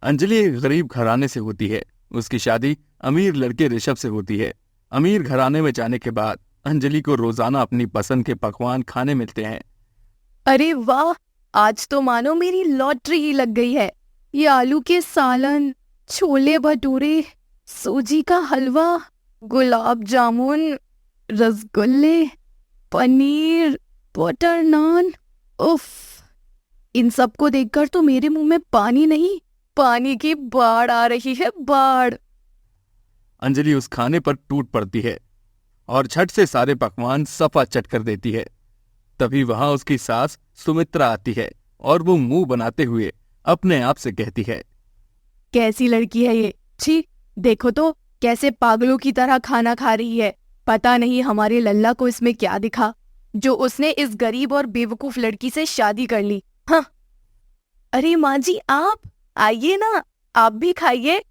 अंजलि एक गरीब घराने से होती है। उसकी शादी अमीर लड़के ऋषभ से होती है। अमीर घराने में जाने के बाद अंजलि को रोजाना अपनी पसंद के पकवान खाने मिलते हैं। अरे वाह, आज तो मानो मेरी लॉटरी ही लग गई है। ये आलू के सालन, छोले भटूरे, सूजी का हलवा, गुलाब जामुन, रसगुल्ले, पनीर, बटर नान। उफ, इन सबको देखकर तो मेरे मुंह में पानी नहीं, पानी की बाढ़ आ रही है, बाढ़। अंजलि उस खाने पर टूट पड़ती है और झट से सारे पकवान सफा चट कर देती है। तभी वहां उसकी सास सुमित्रा आती है और वो मुंह बनाते हुए अपने आप से कहती है, कैसी लड़की है ये, छी। देखो तो कैसे पागलों की तरह खाना खा रही है। पता नहीं हमारे लल्ला को इसमें क्या दिखा जो उसने इस गरीब और बेवकूफ लड़की से शादी कर ली। हाँ। अरे माँ जी, आप आइए ना, आप भी खाइए।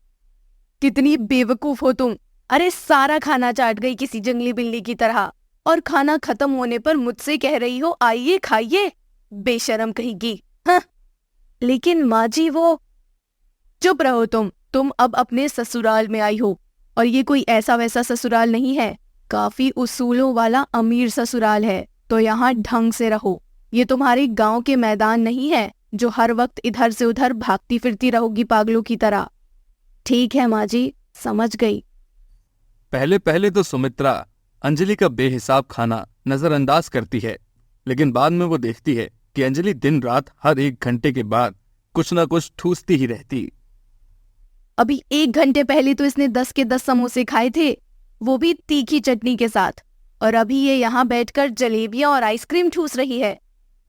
कितनी बेवकूफ हो तुम। अरे सारा खाना चाट गई किसी जंगली बिल्ली की तरह, और खाना खत्म होने पर मुझसे कह रही हो आइए खाइए। बेशरम कहेगी। हाँ। लेकिन माँ जी वो, चुप रहो तुम अब अपने ससुराल में आई हो, और ये कोई ऐसा वैसा ससुराल नहीं है, काफी उसूलों वाला अमीर ससुराल है। तो यहाँ ढंग से रहो। ये तुम्हारे गांव के मैदान नहीं है जो हर वक्त इधर से उधर भागती फिरती रहोगी पागलों की तरह। ठीक है माँ जी, समझ गई। पहले पहले तो सुमित्रा अंजलि का बेहिसाब खाना नजरअंदाज करती है, लेकिन बाद में वो देखती है कि अंजलि दिन रात हर 1 घंटे के बाद कुछ ना कुछ ठूसती ही रहती। अभी 1 घंटे पहले तो इसने 10 के 10 समोसे खाए थे, वो भी तीखी चटनी के साथ, और अभी ये यहाँ बैठकर जलेबियां और आइसक्रीम ठूस रही है।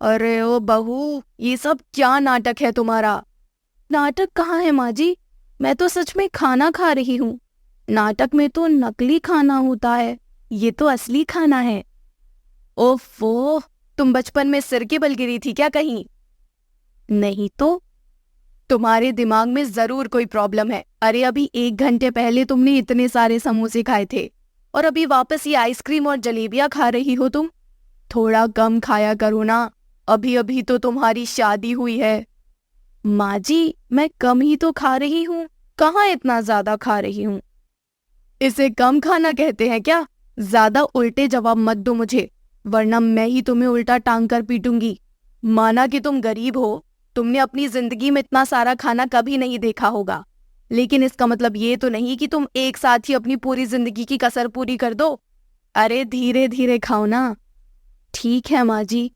अरे ओ बहू, ये सब क्या नाटक है तुम्हारा? नाटक कहाँ है माँ जी, मैं तो सच में खाना खा रही हूँ। नाटक में तो नकली खाना होता है, ये तो असली खाना है। ओफो, तुम बचपन में सिर के बल गिरी थी क्या कहीं? नहीं तो तुम्हारे दिमाग में जरूर कोई प्रॉब्लम है। अरे अभी 1 घंटे पहले तुमने इतने सारे समोसे खाए थे, और अभी वापस ये आइसक्रीम और जलेबियां खा रही हो तुम। थोड़ा कम खाया करो ना, अभी अभी तो तुम्हारी शादी हुई है। माँ जी, मैं कम ही तो खा रही हूँ, कहाँ इतना ज्यादा खा रही हूँ। इसे कम खाना कहते हैं क्या? ज्यादा उल्टे जवाब मत दो मुझे, वरना मैं ही तुम्हें उल्टा टांग कर पीटूंगी। माना कि तुम गरीब हो, तुमने अपनी जिंदगी में इतना सारा खाना कभी नहीं देखा होगा, लेकिन इसका मतलब ये तो नहीं कि तुम एक साथ ही अपनी पूरी जिंदगी की कसर पूरी कर दो। अरे धीरे धीरे खाओ ना। ठीक है माँ जी।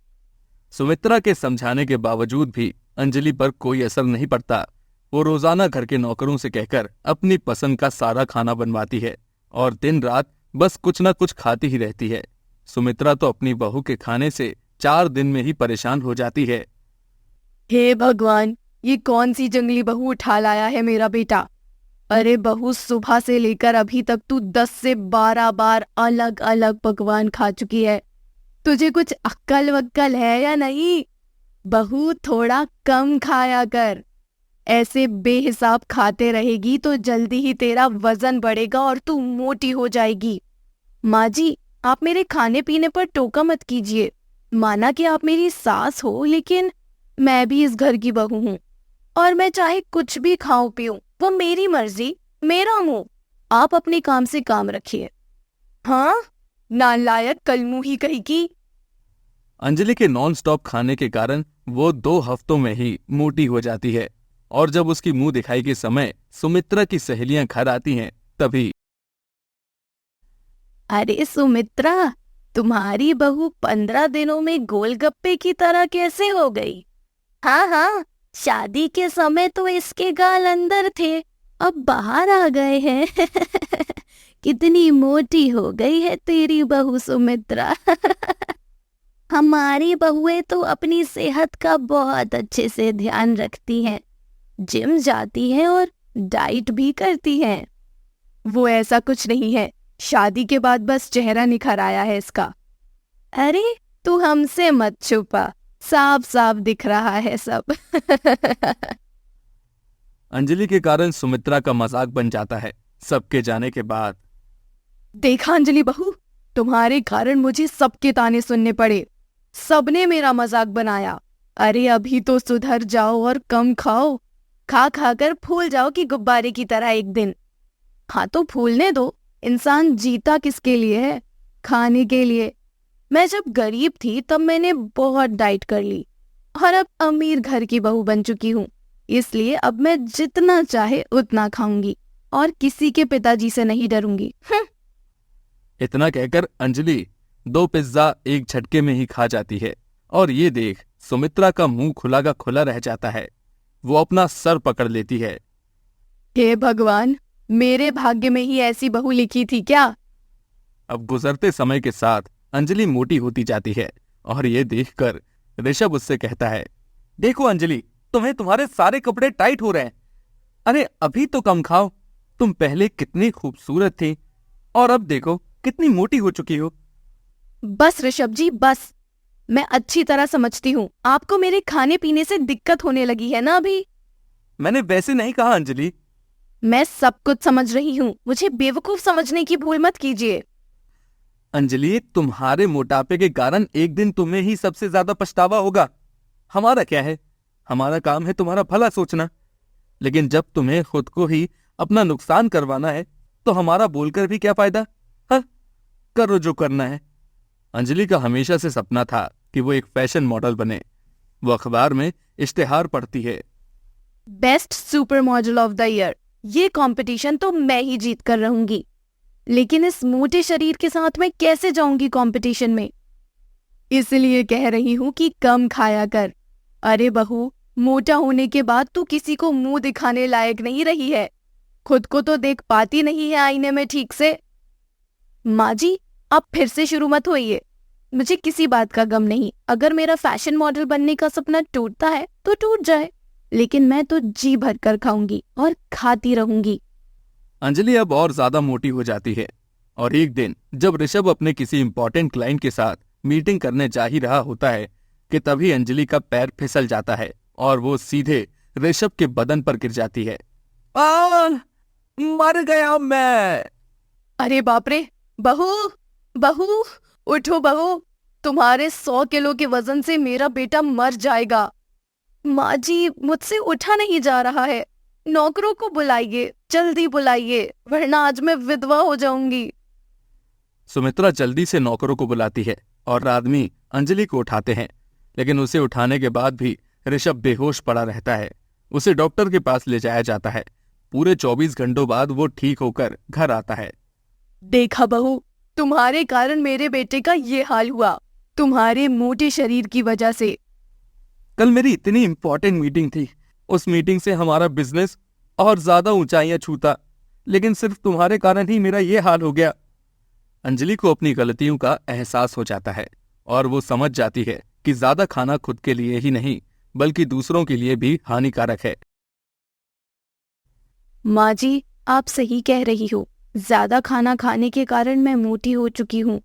सुमित्रा के समझाने के बावजूद भी अंजलि पर कोई असर नहीं पड़ता। वो रोजाना घर के नौकरों से कहकर अपनी पसंद का सारा खाना बनवाती है और दिन रात बस कुछ ना कुछ खाती ही रहती है। सुमित्रा तो अपनी बहू के खाने से 4 दिन में ही परेशान हो जाती है। हे भगवान, ये कौन सी जंगली बहू उठा लाया है मेरा बेटा। अरे बहू, सुबह से लेकर अभी तक तू 10 से 12 बार अलग अलग पकवान खा चुकी है। तुझे कुछ अक्ल वक्कल है या नहीं? बहू, थोड़ा कम खाया कर। ऐसे बेहिसाब खाते रहेगी तो जल्दी ही तेरा वजन बढ़ेगा और तू मोटी हो जाएगी। माँ जी, आप मेरे खाने पीने पर टोका मत कीजिए। माना कि आप मेरी सास हो, लेकिन मैं भी इस घर की बहू हूँ, और मैं चाहे कुछ भी खाऊं पीऊं, वो मेरी मर्जी, मेरा मुंह। आप अपने काम से काम रखिए। हाँ, नालायक कलमुही कहेगी। अंजलि के नॉन स्टॉप खाने के कारण वो 2 हफ्तों में ही मोटी हो जाती है, और जब उसकी मुंह दिखाई के समय सुमित्रा की सहेलियां घर आती हैं, तभी अरे सुमित्रा, तुम्हारी बहू 15 दिनों में गोलगप्पे की तरह कैसे हो गई? हाँ हाँ, शादी के समय तो इसके गाल अंदर थे, अब बाहर आ गए हैं। कितनी मोटी हो गई है तेरी बहू सुमित्रा। हमारी बहुएं तो अपनी सेहत का बहुत अच्छे से ध्यान रखती हैं, जिम जाती हैं और डाइट भी करती हैं। वो ऐसा कुछ नहीं है, शादी के बाद बस चेहरा निखर आया है इसका। अरे तू हमसे मत छुपा, साफ साफ दिख रहा है सब। अंजलि के कारण सुमित्रा का मजाक बन जाता है सबके जाने के बाद। देखा अंजलि बहू, तुम्हारे कारण मुझे सबके ताने सुनने पड़े, सबने मेरा मजाक बनाया। अरे अभी तो सुधर जाओ और कम खाओ, खा खा कर फूल जाओगी गुब्बारे की तरह एक दिन। हाँ तो फूलने दो, इंसान जीता किसके लिए है? खाने के लिए। मैं जब गरीब थी तब मैंने बहुत डाइट कर ली और अब अमीर घर की बहू बन चुकी हूँ, इसलिए अब मैं जितना चाहे उतना खाऊंगी और किसी के पिताजी से नहीं डरूंगी। इतना कहकर अंजलि 2 पिज्जा एक झटके में ही खा जाती है और ये देख सुमित्रा का मुंह खुला का खुला रह जाता है। वो अपना सर पकड़ लेती है। हे भगवान, मेरे भाग्य में ही ऐसी बहू लिखी थी क्या? अब गुजरते समय के साथ अंजलि मोटी होती जाती है और ये देखकर ऋषभ उससे कहता है, देखो अंजलि, तुम्हें तुम्हारे सारे कपड़े टाइट हो रहे हैं। अरे अभी तो कम खाओ, तुम पहले कितनी खूबसूरत थी और अब देखो कितनी मोटी हो चुकी हो। बस ऋषभ जी बस, मैं अच्छी तरह समझती हूँ आपको मेरे खाने पीने से दिक्कत होने लगी है ना अभी। मैंने वैसे नहीं कहा अंजलि। मैं सब कुछ समझ रही हूँ, मुझे बेवकूफ समझने की भूल मत कीजिए। अंजलि, तुम्हारे मोटापे के कारण एक दिन तुम्हें ही सबसे ज्यादा पछतावा होगा। हमारा क्या है, हमारा काम है तुम्हारा भला सोचना। लेकिन जब तुम्हें खुद को ही अपना नुकसान करवाना है तो हमारा बोलकर भी क्या फायदा? हाँ, करो जो करना है। अंजलि का हमेशा से सपना था कि वो एक फैशन मॉडल बने। वो अखबार में इश्तिहार पढ़ती है, best super model of the year, ये कंपटीशन तो मैं ही जीत कर रहूंगी। लेकिन इस मोटे शरीर के साथ मैं कैसे जाऊंगी कंपटीशन में? इसलिए कह रही हूँ कि कम खाया कर। अरे बहू, मोटा होने के बाद तू किसी को मुंह दिखाने लायक नहीं रही है, खुद को तो देख पाती नहीं है आईने में ठीक से। माँ जी, आप फिर से शुरू मत होइए। मुझे किसी बात का गम नहीं, अगर मेरा फैशन मॉडल बनने का सपना टूटता है तो टूट जाए, लेकिन मैं तो जी भर कर खाऊंगी और खाती रहूंगी। अंजलि अब और ज्यादा मोटी हो जाती है और एक दिन जब ऋषभ अपने किसी इंपॉर्टेंट क्लाइंट के साथ मीटिंग करने जा ही रहा होता है कि तभी अंजलि का पैर फिसल जाता है और वो सीधे ऋषभ के बदन पर गिर जाती है। मर गया मैं। अरे बाप रे, बहू बहू, उठो बहू, तुम्हारे 100 किलो के वजन से मेरा बेटा मर जाएगा। माँ जी, मुझसे उठा नहीं जा रहा है, नौकरों को बुलाइए, जल्दी बुलाइए, वरना आज मैं विधवा हो जाऊंगी। सुमित्रा जल्दी से नौकरों को बुलाती है और आदमी अंजलि को उठाते हैं, लेकिन उसे उठाने के बाद भी ऋषभ बेहोश पड़ा रहता है। उसे डॉक्टर के पास ले जाया जाता है। पूरे 24 घंटों बाद वो ठीक होकर घर आता है। देखा बहू, तुम्हारे कारण मेरे बेटे का ये हाल हुआ, तुम्हारे मोटे शरीर की वजह से। कल मेरी इतनी इंपॉर्टेंट मीटिंग थी, उस मीटिंग से हमारा बिजनेस और ज्यादा ऊंचाइयां छूता, लेकिन सिर्फ तुम्हारे कारण ही मेरा ये हाल हो गया। अंजलि को अपनी गलतियों का एहसास हो जाता है और वो समझ जाती है कि ज्यादा खाना खुद के लिए ही नहीं बल्कि दूसरों के लिए भी हानिकारक है। माँ जी, आप सही कह रही हो, ज्यादा खाना खाने के कारण मैं मोटी हो चुकी हूँ।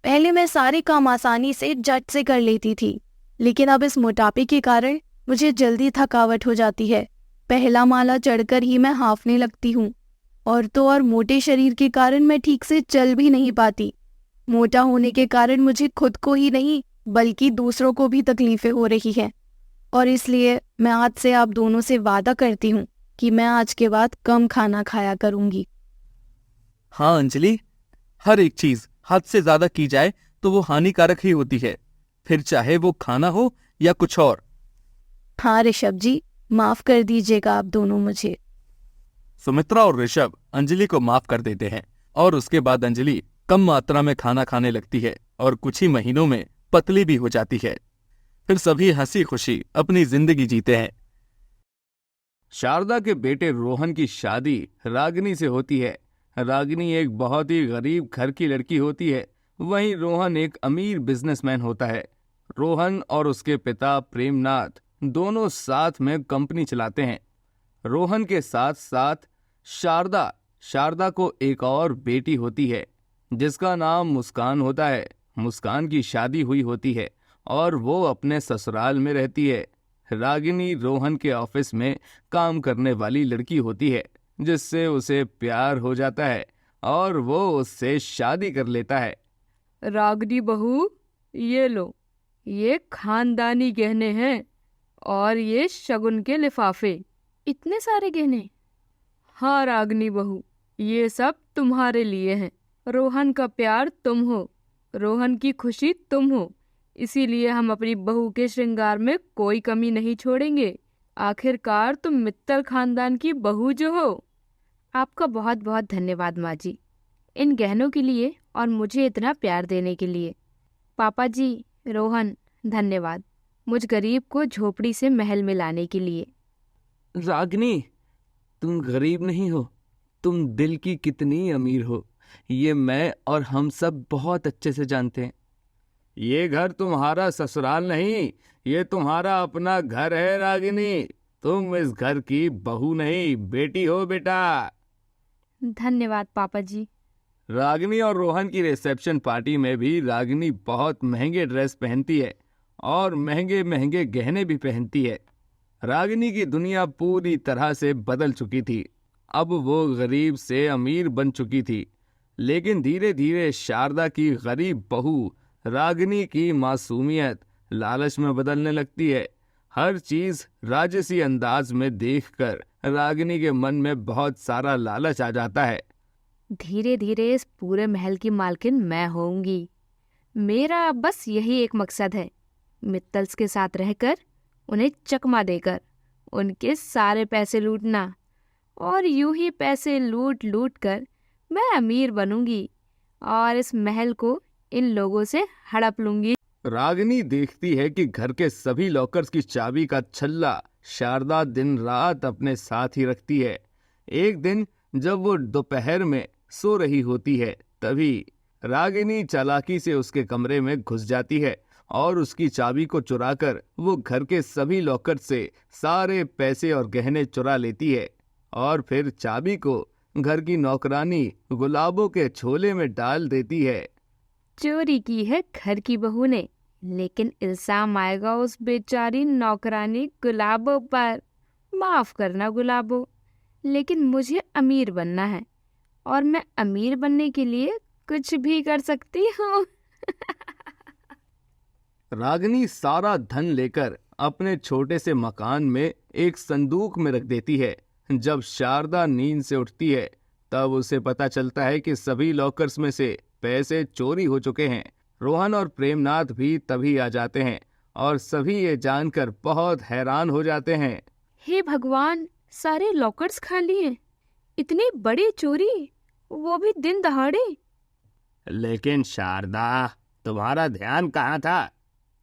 पहले मैं सारे काम आसानी से झट से कर लेती थी, लेकिन अब इस मोटापे के कारण मुझे जल्दी थकावट हो जाती है। पहला माला चढ़कर ही मैं हांफने लगती हूँ और तो और मोटे शरीर के कारण मैं ठीक से चल भी नहीं पाती। मोटा होने के कारण मुझे खुद को ही नहीं बल्कि दूसरों को भी तकलीफें हो रही हैं, और इसलिए मैं आज से आप दोनों से वादा करती हूँ कि मैं आज के बाद कम खाना खाया करूंगी। हाँ अंजलि, हर एक चीज हद से ज्यादा की जाए तो वो हानिकारक ही होती है, फिर चाहे वो खाना हो या कुछ और। हाँ ऋषभ जी, माफ कर दीजिएगा आप दोनों मुझे। सुमित्रा और ऋषभ अंजलि को माफ कर देते हैं और उसके बाद अंजलि कम मात्रा में खाना खाने लगती है और कुछ ही महीनों में पतली भी हो जाती है। फिर सभी हंसी खुशी अपनी जिंदगी जीते हैं। शारदा के बेटे रोहन की शादी रागिनी से होती है। रागिनी एक बहुत ही गरीब घर की लड़की होती है, वहीं रोहन एक अमीर बिजनेसमैन होता है। रोहन और उसके पिता प्रेमनाथ दोनों साथ में कंपनी चलाते हैं। रोहन के साथ साथ शारदा को एक और बेटी होती है जिसका नाम मुस्कान होता है। मुस्कान की शादी हुई होती है और वो अपने ससुराल में रहती है। रागिनी रोहन के ऑफिस में काम करने वाली लड़की होती है जिससे उसे प्यार हो जाता है और वो उससे शादी कर लेता है। रागनी बहू, ये लो, ये खानदानी गहने हैं और ये शगुन के लिफाफे, इतने सारे गहने? हाँ रागनी बहू, ये सब तुम्हारे लिए हैं। रोहन का प्यार तुम हो, रोहन की खुशी तुम हो, इसीलिए हम अपनी बहू के श्रृंगार में कोई कमी नहीं छोड़ेंगे। आखिरकार तुम मित्तल खानदान की बहू जो हो। आपका बहुत बहुत धन्यवाद माँ जी, इन गहनों के लिए और मुझे इतना प्यार देने के लिए। पापा जी, रोहन, धन्यवाद मुझ गरीब को झोपड़ी से महल में लाने के लिए। रागिनी, तुम गरीब नहीं हो, तुम दिल की कितनी अमीर हो, ये मैं और हम सब बहुत अच्छे से जानते हैं। ये घर तुम्हारा ससुराल नहीं, ये तुम्हारा अपना घर है रागिनी। तुम इस घर की बहू नहीं, बेटी हो बेटा। धन्यवाद पापा जी। रागिनी और रोहन की रिसेप्शन पार्टी में भी रागिनी बहुत महंगे ड्रेस पहनती है और महंगे महंगे गहने भी पहनती है। रागिनी की दुनिया पूरी तरह से बदल चुकी थी। अब वो गरीब से अमीर बन चुकी थी, लेकिन धीरे धीरे शारदा की गरीब बहू रागिनी की मासूमियत लालच में बदलने लगती है। हर चीज राजसी अंदाज में देखकर रागिनी के मन में बहुत सारा लालच आ जाता है। धीरे धीरे इस पूरे महल की मालकिन मैं होऊंगी। मेरा बस यही एक मकसद है, मित्तल्स के साथ रहकर, उन्हें चकमा देकर उनके सारे पैसे लूटना, और यूं ही पैसे लूट लूट कर मैं अमीर बनूंगी और इस महल को इन लोगों से हड़प लूंगी। रागिनी देखती है कि घर के सभी लॉकर्स की चाबी का छल्ला शारदा दिन रात अपने साथ ही रखती है। एक दिन जब वो दोपहर में सो रही होती है, तभी रागिनी चालाकी से उसके कमरे में घुस जाती है और उसकी चाबी को चुराकर वो घर के सभी लॉकर से सारे पैसे और गहने चुरा लेती है और फिर चाबी को घर की नौकरानी गुलाबों के छोले में डाल देती है। चोरी की है घर की बहू ने, लेकिन इल्जाम आएगा उस बेचारी नौकरानी गुलाबों पर। माफ करना गुलाबो, लेकिन मुझे अमीर बनना है और मैं अमीर बनने के लिए कुछ भी कर सकती हूँ। रागिनी सारा धन लेकर अपने छोटे से मकान में एक संदूक में रख देती है। जब शारदा नींद से उठती है, तब उसे पता चलता है कि सभी लॉकर्स में से पैसे चोरी हो चुके हैं। रोहन और प्रेमनाथ भी तभी आ जाते हैं और सभी ये जानकर बहुत हैरान हो जाते हैं। हे भगवान, सारे लॉकर्स खाली हैं। इतनी बड़ी चोरी, वो भी दिन दहाड़े। लेकिन शारदा, तुम्हारा ध्यान कहाँ था?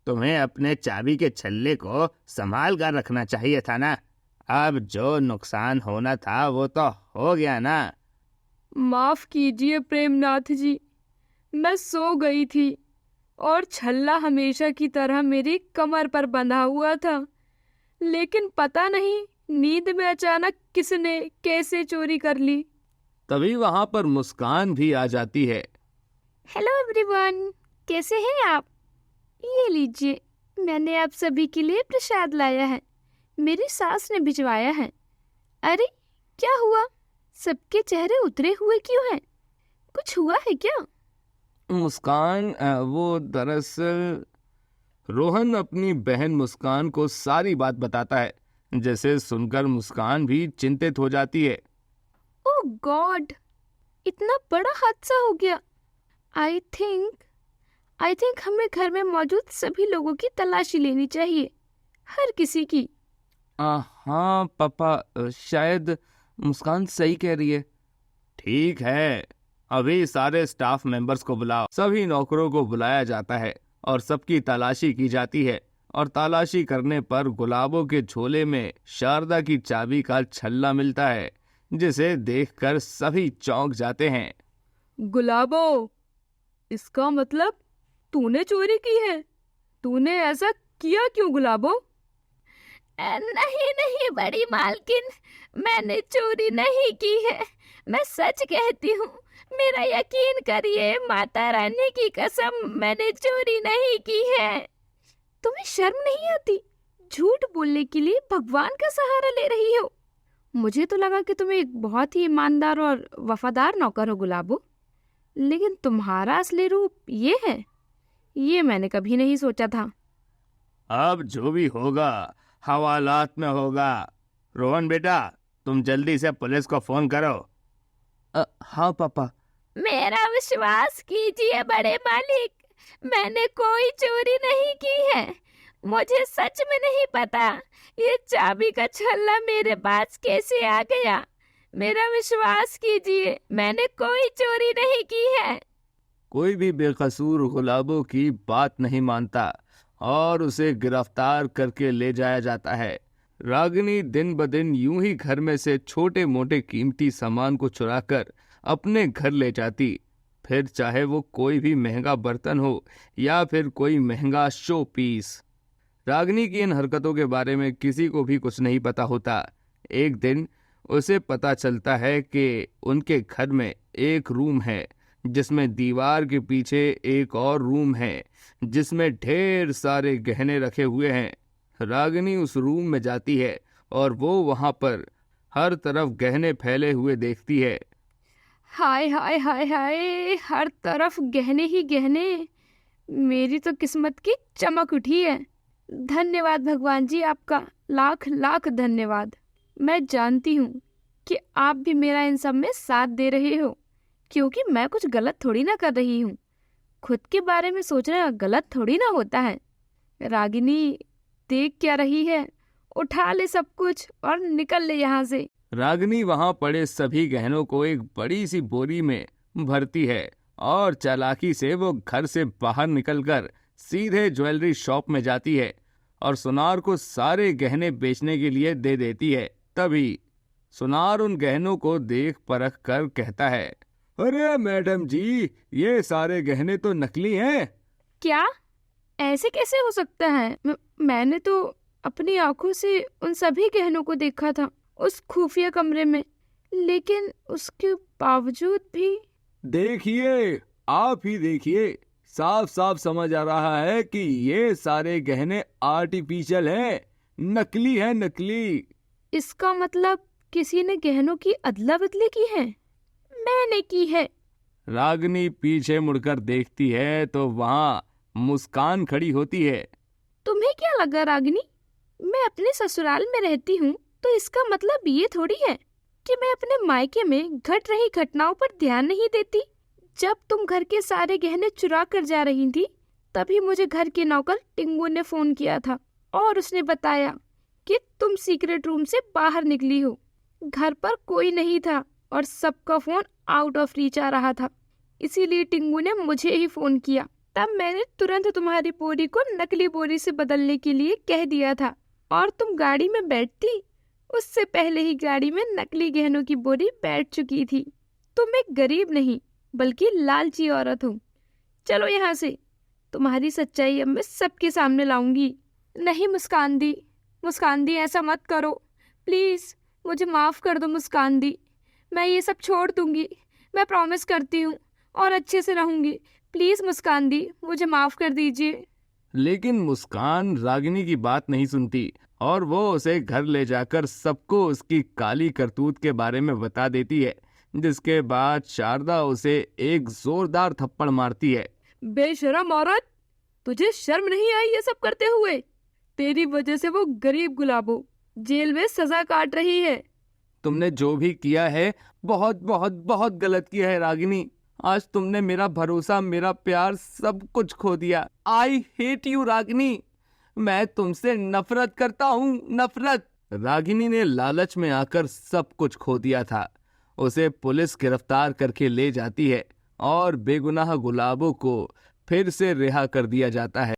तुम्हें अपने चाबी के छल्ले को संभाल कर रखना चाहिए था ना। अब जो नुकसान होना था वो तो हो गया ना। माफ कीजिए प्रेमनाथ जी, मैं सो गई थी और छल्ला हमेशा की तरह मेरी कमर पर बंधा हुआ था, लेकिन पता नहीं नींद में अचानक किसने कैसे चोरी कर ली। तभी वहां पर मुस्कान भी आ जाती है। हेलो एवरीवन, कैसे हैं आप? ये लीजिए, मैंने आप सभी के लिए प्रसाद लाया है, मेरी सास ने भिजवाया है। अरे क्या हुआ, सबके चेहरे उतरे हुए क्यों हैं? कुछ हुआ है क्या? मुस्कान, वो दरअसल रोहन अपनी बहन मुस्कान को सारी बात बताता है, जिसे सुनकर मुस्कान भी चिंतित हो जाती है। ओह गॉड, इतना बड़ा हादसा हो गया। आई थिंक हमें घर में मौजूद सभी लोगों की तलाशी लेनी चाहिए, हर किसी की। हाँ पापा, शायद मुस्कान सही कह रही है। ठीक है, अभी सारे स्टाफ मेंबर्स को बुलाओ। सभी नौकरों को बुलाया जाता है और सबकी तलाशी की जाती है, और तलाशी करने पर गुलाबों के झोले में शारदा की चाबी का छल्ला मिलता है, जिसे देखकर सभी चौंक जाते हैं। गुलाबो, इसका मतलब तूने चोरी की है? तूने ऐसा किया क्यों गुलाबो? नहीं बड़ी मालकिन, मैंने चोरी नहीं की है, मैं सच कहती हूँ, मेरा यकीन करिए, माता रानी की कसम, मैंने चोरी नहीं की है। तुम्हें शर्म नहीं आती? झूठ बोलने के लिए भगवान का सहारा ले रही हो। मुझे तो लगा कि तुम एक बहुत ही ईमानदार और वफादार नौकर हो गुलाबो, लेकिन तुम्हारा असली रूप ये है, ये मैंने कभी नहीं सोचा था। अब जो भी होगा हवालात में होगा। रोहन बेटा, तुम जल्दी से पुलिस को फोन करो। हाँ पापा। मेरा विश्वास कीजिए बड़े मालिक, मैंने कोई चोरी नहीं की है। मुझे सच में नहीं पता ये चाबी का छल्ला मेरे पास कैसे आ गया। मेरा विश्वास कीजिए, मैंने कोई चोरी नहीं की है। कोई भी बेकसूर गुलाबों की बात नहीं मानता और उसे गिरफ्तार करके ले जाया जाता है। रागिनी दिन ब दिन यूं ही घर में से छोटे मोटे कीमती सामान को चुराकर अपने घर ले जाती, फिर चाहे वो कोई भी महंगा बर्तन हो या फिर कोई महंगा शो पीस। रागिनी की इन हरकतों के बारे में किसी को भी कुछ नहीं पता होता। एक दिन उसे पता चलता है कि उनके घर में एक रूम है जिसमें दीवार के पीछे एक और रूम है जिसमें ढेर सारे गहने रखे हुए हैं। रागिनी उस रूम में जाती है और वो वहां पर हर तरफ गहने फैले हुए देखती है। हाय हाय हाय हाय, हर तरफ गहने ही गहने। मेरी तो किस्मत की चमक उठी है। धन्यवाद भगवान जी, आपका लाख लाख धन्यवाद। मैं जानती हूँ कि आप भी मेरा इन सब में साथ दे रहे हो, क्योंकि मैं कुछ गलत थोड़ी ना कर रही हूँ। खुद के बारे में सोचना गलत थोड़ी ना होता है। रागिनी, देख क्या रही है? उठा ले सब कुछ और निकल ले यहाँ से। रागिनी वहां पड़े सभी गहनों को एक बड़ी सी बोरी में भरती है और चालाकी से वो घर से बाहर निकलकर सीधे ज्वेलरी शॉप में जाती है और सुनार को सारे गहने बेचने के लिए दे देती है। तभी सुनार उन गहनों को देख परख कर कहता है, अरे मैडम जी, ये सारे गहने तो नकली हैं। क्या? ऐसे कैसे हो सकता है? मैंने तो अपनी आंखों से उन सभी गहनों को देखा था उस खुफिया कमरे में, लेकिन उसके बावजूद भी। देखिए, आप ही देखिए, साफ साफ समझ आ रहा है कि ये सारे गहने आर्टिफिशियल हैं, नकली हैं, नकली। इसका मतलब किसी ने गहनों की अदला बदली की है? मैंने की है। रागिनी पीछे मुड़कर देखती है तो वहां मुस्कान खड़ी होती है। तुम्हें क्या लगा रागिनी, मैं अपने ससुराल में रहती हूँ तो इसका मतलब ये थोड़ी है कि मैं अपने मायके में घट रही घटनाओं पर ध्यान नहीं देती। जब तुम घर के सारे गहने चुरा कर जा रही थी, तभी मुझे घर के नौकर टिंगू ने फोन किया था और उसने बताया कि तुम सीक्रेट रूम से बाहर निकली हो। घर पर कोई नहीं था और सबका फोन आउट ऑफ रीच आ रहा था, इसीलिए टिंगू ने मुझे ही फोन किया। तब मैंने तुरंत तुम्हारी बोरी को नकली बोरी से बदलने के लिए कह दिया था और तुम गाड़ी में बैठती उससे पहले ही गाड़ी में नकली गहनों की बोरी बैठ चुकी थी। तुम एक गरीब नहीं बल्कि लालची औरत हो। चलो यहाँ से, तुम्हारी सच्चाई अब मैं सबके सामने लाऊंगी। नहीं मुस्कान दी, मुस्कान दी, ऐसा मत करो प्लीज, मुझे माफ कर दो मुस्कान दी। मैं ये सब छोड़ दूंगी, मैं प्रॉमिस करती हूँ, और अच्छे से रहूंगी। प्लीज मुस्कान दी, मुझे माफ कर दीजिए। लेकिन मुस्कान रागिनी की बात नहीं सुनती और वो उसे घर ले जाकर सबको उसकी काली करतूत के बारे में बता देती है, जिसके बाद शारदा उसे एक जोरदार थप्पड़ मारती है। बेशरम औरत, तुझे शर्म नहीं आई ये सब करते हुए? तेरी वजह से वो गरीब गुलाबो जेल में सजा काट रही है। तुमने जो भी किया है बहुत बहुत बहुत गलत किया है रागिनी। आज तुमने मेरा भरोसा, मेरा प्यार, सब कुछ खो दिया। आई हेट यू रागिनी, मैं तुमसे नफरत करता हूँ, नफरत। रागिनी ने लालच में आकर सब कुछ खो दिया था। उसे पुलिस गिरफ्तार करके ले जाती है और बेगुनाह गुलाबों को फिर से रिहा कर दिया जाता है।